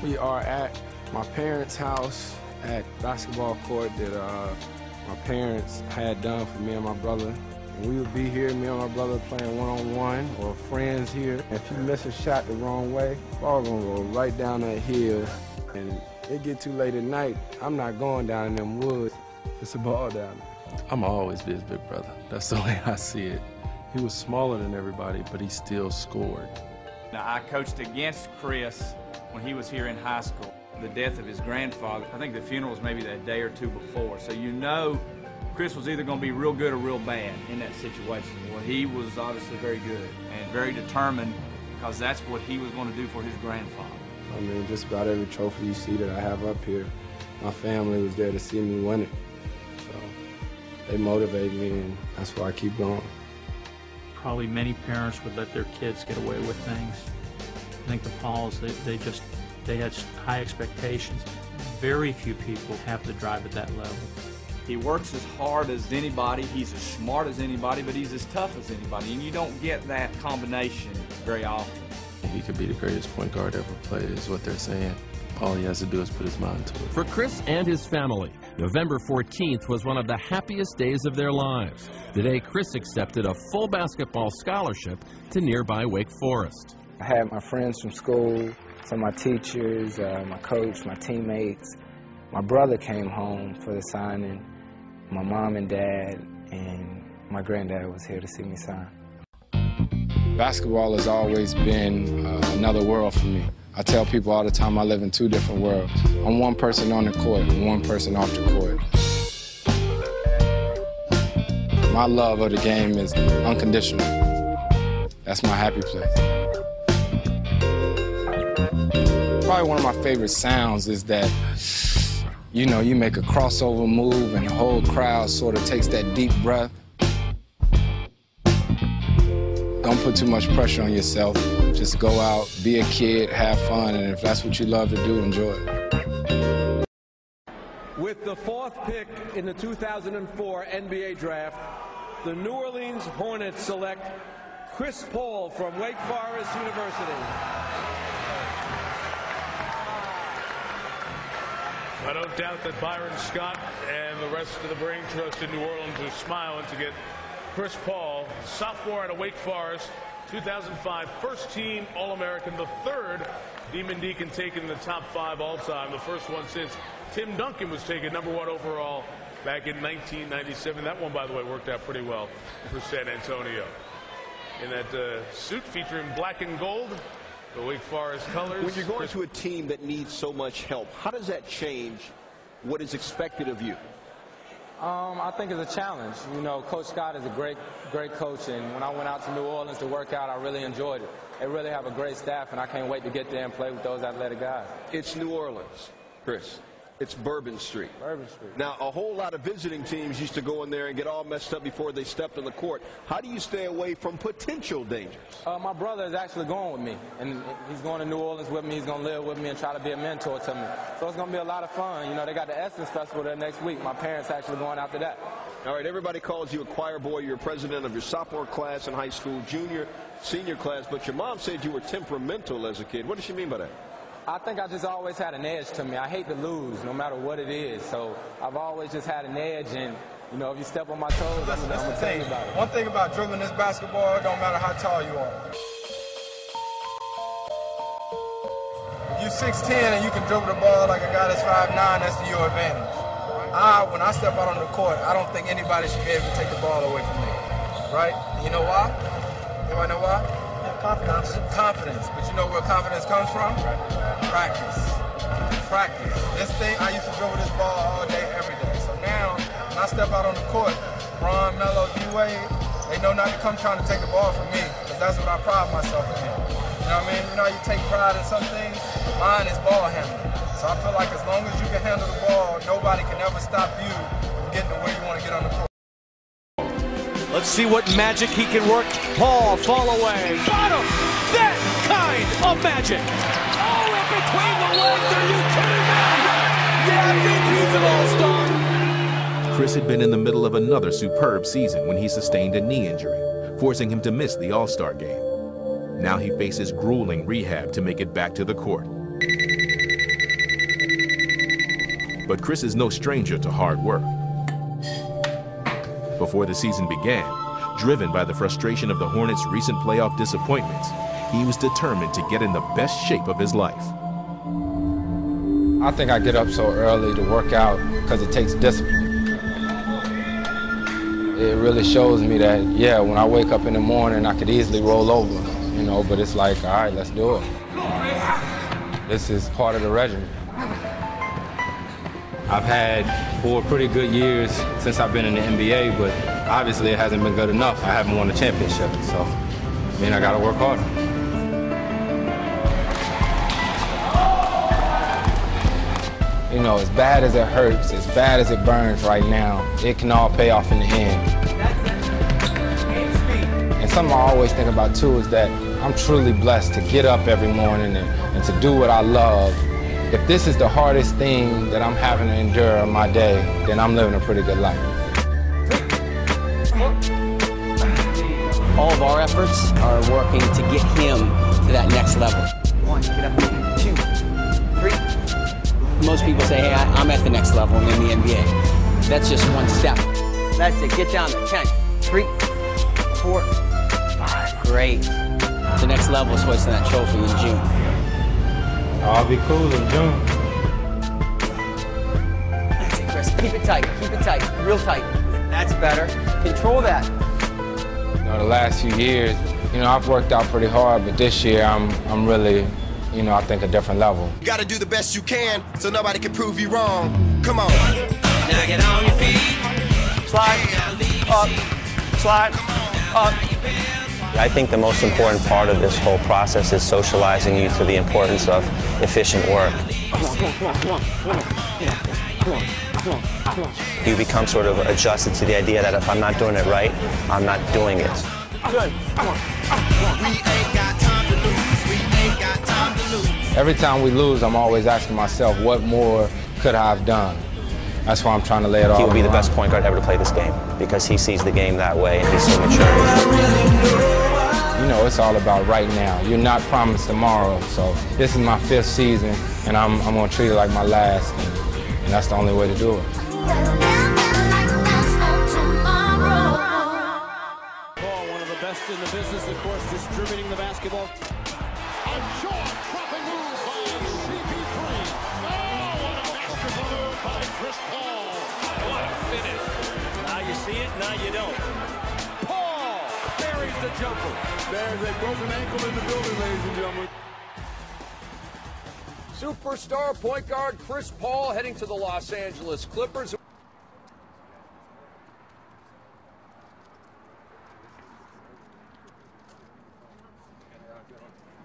We are at my parents' house at basketball court that my parents had done for me and my brother. And we would be here, me and my brother, playing one-on-one or friends here. If you miss a shot the wrong way, ball gonna go right down that hill. And it get too late at night, I'm not going down in them woods. It's a ball down there. I'm always be his big brother. That's the way I see it. He was smaller than everybody, but he still scored. Now, I coached against Chris when he was here in high school. The death of his grandfather, I think the funeral was maybe a day or two before. So you know Chris was either going to be real good or real bad in that situation. Well, he was obviously very good and very determined because that's what he was going to do for his grandfather. I mean, just about every trophy you see that I have up here, my family was there to see me win it. So they motivate me, and that's why I keep going. Probably many parents would let their kids get away with things. I think the Pauls, they had high expectations. Very few people have the drive at that level. He works as hard as anybody, he's as smart as anybody, but he's as tough as anybody, and you don't get that combination very often. He could be the greatest point guard ever played, is what they're saying. All he has to do is put his mind to it. For Chris and his family, November 14th was one of the happiest days of their lives. The day Chris accepted a full basketball scholarship to nearby Wake Forest. I had my friends from school, some of my teachers, my coach, my teammates. My brother came home for the signing. My mom and dad and my granddad was here to see me sign. Basketball has always been another world for me. I tell people all the time I live in two different worlds. I'm one person on the court and one person off the court. My love of the game is unconditional. That's my happy place. Probably one of my favorite sounds is that, you know, you make a crossover move and the whole crowd sort of takes that deep breath. Don't put too much pressure on yourself. Just go out, be a kid, have fun, and if that's what you love to do, enjoy it. With the 4th pick in the 2004 NBA Draft, the New Orleans Hornets select Chris Paul from Wake Forest University. I don't doubt that Byron Scott and the rest of the brain trust in New Orleans are smiling to get Chris Paul, sophomore out of Wake Forest, 2005 first team All-American, the 3rd Demon Deacon taken in the top 5 all-time, the first one since Tim Duncan was taken #1 overall back in 1997. That one, by the way, worked out pretty well for San Antonio. In that suit featuring black and gold, the Wake Forest colors. When you're going to a team that needs so much help, how does that change what is expected of you? I think it's a challenge. You know, Coach Scott is a great coach, and when I went out to New Orleans to work out, I really enjoyed it. They really have a great staff, and I can't wait to get there and play with those athletic guys. It's New Orleans, Chris. It's Bourbon Street. Bourbon Street. Now, a whole lot of visiting teams used to go in there and get all messed up before they stepped on the court. How do you stay away from potential dangers? My brother is actually going with me, and he's going to New Orleans with me. He's going to live with me and try to be a mentor to me. So it's going to be a lot of fun. You know, they got the Essence Festival there next week. My parents actually going after that. All right, everybody calls you a choir boy. You're president of your sophomore class in high school, junior, senior class, but your mom said you were temperamental as a kid. What does she mean by that? I think I just always had an edge to me. I hate to lose, no matter what it is. So I've always just had an edge, and you know, if you step on my toes, I'm gonna tell you about it. One thing about dribbling this basketball, it don't matter how tall you are. If you're 6'10" and you can dribble the ball like a guy that's 5'9", that's to your advantage. When I step out on the court, I don't think anybody should be able to take the ball away from me. Right? And you know why? Anybody know why? Confidence. Confidence. But you know where confidence comes from? Practice. Practice. This thing, I used to dribble this ball all day, every day. So now, when I step out on the court, Ron, Melo, D-Wade, they know not to come trying to take the ball from me, because that's what I pride myself in. You know what I mean? You know, you take pride in some things. Mine is ball handling. So I feel like as long as you can handle the ball, nobody can ever stop you from getting to where you want to get on the court. Let's see what magic he can work. Paul, fall away. Got him! That kind of magic. Oh, in between the legs. Are you kidding me? Yeah, I think he's an all-star. Chris had been in the middle of another superb season when he sustained a knee injury, forcing him to miss the All-Star game. Now he faces grueling rehab to make it back to the court. But Chris is no stranger to hard work. Before the season began, driven by the frustration of the Hornets' recent playoff disappointments, he was determined to get in the best shape of his life. I think I get up so early to work out because it takes discipline. It really shows me that, yeah, when I wake up in the morning, I could easily roll over, you know, but it's like, all right, let's do it. This is part of the regimen. I've had 4 pretty good years since I've been in the NBA, but obviously it hasn't been good enough. I haven't won a championship, so I mean, I gotta work harder. You know, as bad as it hurts, as bad as it burns right now, it can all pay off in the end. And something I always think about too is that I'm truly blessed to get up every morning and to do what I love. If this is the hardest thing that I'm having to endure in my day, then I'm living a pretty good life. All of our efforts are working to get him to that next level. 1, get up, 2, 3. Most people say, hey, I'm at the next level, I'm in the NBA. That's just one step. That's it, get down there, 10, 3, 4, 5, great. The next level is hoisting that trophy in June. I'll be cool in June. That's it, Chris, keep it tight, real tight. That's better, control that. You know, the last few years, you know, I've worked out pretty hard, but this year I'm really, you know, I think a different level. You gotta do the best you can so nobody can prove you wrong. Come on. Now get on your feet. Slide, up, slide, up. I think the most important part of this whole process is socializing you to the importance of efficient work. You become sort of adjusted to the idea that if I'm not doing it right, I'm not doing it. Good. Every time we lose, I'm always asking myself, what more could I have done? That's why I'm trying to lay it all. He will be the best point guard ever to play this game because he sees the game that way and he's so mature. You know, it's all about right now. You're not promised tomorrow, so this is my 5th season, and I'm going to treat it like my last, and that's the only way to do it. Paul, one of the best in the business, of course, distributing the basketball. A jaw-dropping move by CP3. Oh, what a basketball move by Chris Paul. What a finish. Now you see it, now you don't. Paul buries the jumper. There's a broken ankle in the building, ladies and gentlemen. Superstar point guard Chris Paul heading to the Los Angeles Clippers. What's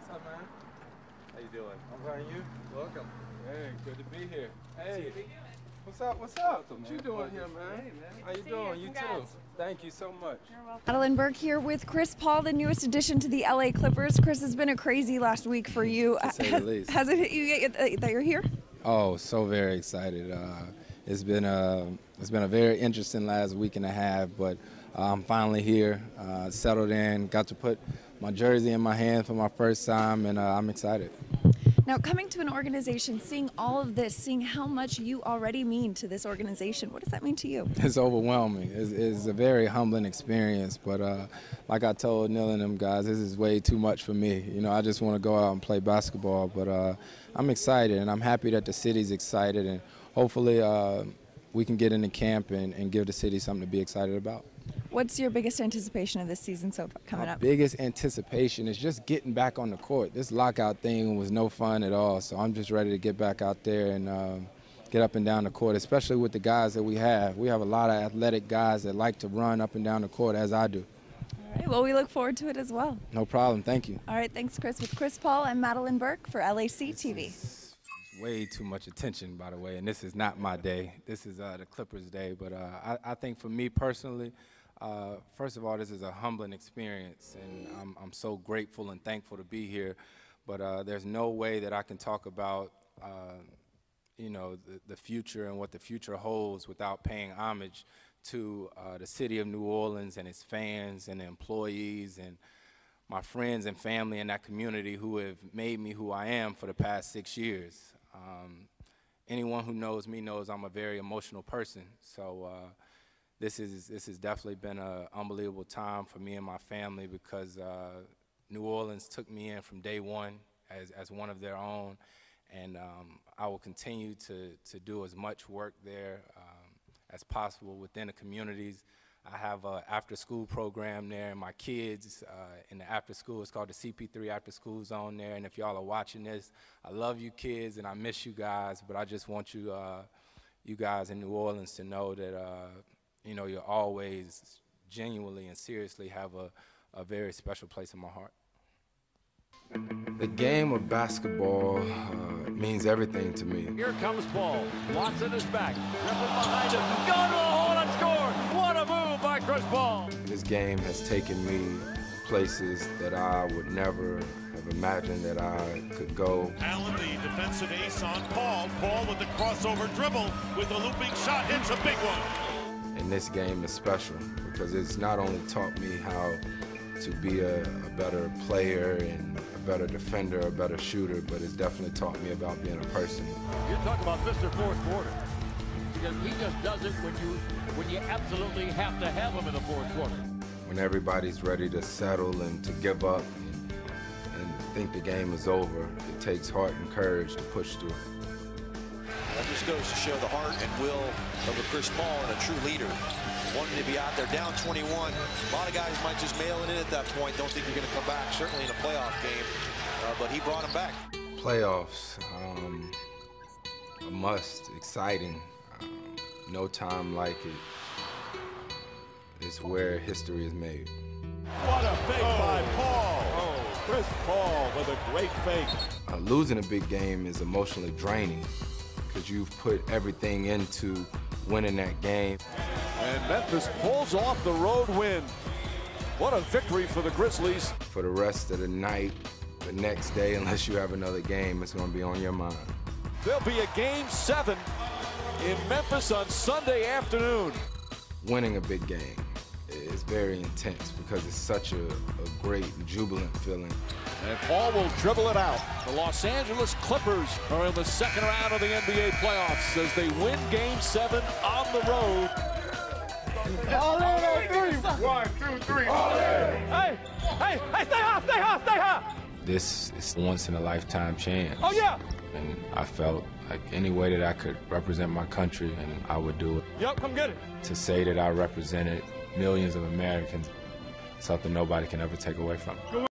up, man? How you doing? I'm fine. You? Welcome. Hey, good to be here. Hey, what's up? What's up? What you doing here, man? Hey, man. How you doing? You too. Thank you so much. Madeline Burke here with Chris Paul, the newest addition to the LA Clippers. Chris, has been a crazy last week for you. To say the least. Has it hit you yet that you're here? Oh, so very excited. It's been a very interesting last week and a half, but I'm finally here, settled in, got to put my jersey in my hand for my first time, and I'm excited. Now, coming to an organization, seeing all of this, seeing how much you already mean to this organization, what does that mean to you? It's overwhelming. It's a very humbling experience, but like I told Neil and them guys, this is way too much for me. You know, I just want to go out and play basketball, but I'm excited, and I'm happy that the city's excited, and hopefully we can get into camp and give the city something to be excited about. What's your biggest anticipation of this season coming up? Biggest anticipation is just getting back on the court. This lockout thing was no fun at all, so I'm just ready to get back out there and get up and down the court, especially with the guys that we have. We have a lot of athletic guys that like to run up and down the court, as I do. All right, well, we look forward to it as well. No problem. Thank you. All right, thanks, Chris. With Chris Paul, I'm Madeline Burke for LAC TV. Way too much attention, by the way, and this is not my day. This is the Clippers' day, but I think for me personally, first of all, this is a humbling experience, and I'm so grateful and thankful to be here, but there's no way that I can talk about you know, the future and what the future holds without paying homage to the city of New Orleans and its fans and the employees and my friends and family in that community who have made me who I am for the past 6 years. anyone who knows me knows I'm a very emotional person. So this has definitely been an unbelievable time for me and my family, because New Orleans took me in from day one as one of their own, and I will continue to do as much work there as possible within the communities. I have an after-school program there, and my kids in the after-school, it's called the CP3 After-School Zone there, and if y'all are watching this, I love you kids and I miss you guys, but I just want you you guys in New Orleans to know that you know, you'll always genuinely and seriously have a very special place in my heart. The game of basketball means everything to me. Here comes Paul. Watson is back. Griffin behind him. Go to the hole and score. What a move by Chris Paul. This game has taken me places that I would never have imagined that I could go. Allen, the defensive ace on Paul. Paul with the crossover dribble with the looping shot. Hits a big one. And this game is special because it's not only taught me how to be a better player and a better defender, a better shooter, but it's definitely taught me about being a person. You're talking about Mr. Fourth Quarter, because he just does it when you absolutely have to have him in the fourth quarter. When everybody's ready to settle and to give up and think the game is over, it takes heart and courage to push through. That just goes to show the heart and will of a Chris Paul and a true leader. Wanting to be out there down 21. A lot of guys might just mail it in at that point. Don't think you're going to come back, certainly in a playoff game. But he brought him back. Playoffs, a must, exciting. No time like it. It's where history is made. What a fake by Paul. Oh, Chris Paul with a great fake. Losing a big game is emotionally draining because you've put everything into winning that game. And Memphis pulls off the road win. What a victory for the Grizzlies. For the rest of the night, the next day, unless you have another game, it's going to be on your mind. There'll be a Game 7 in Memphis on Sunday afternoon. Winning a big game is very intense because it's such a great, jubilant feeling. And Paul will dribble it out. The Los Angeles Clippers are in the second round of the NBA playoffs as they win Game 7 on the road. All in on three. 1, 2, 3. All in. Hey, stay hot, stay hot, stay hot. This is a once-in-a-lifetime chance. Oh, yeah. And I felt like any way that I could represent my country, and I would do it. Yep, come get it. To say that I represented millions of Americans, something nobody can ever take away from me.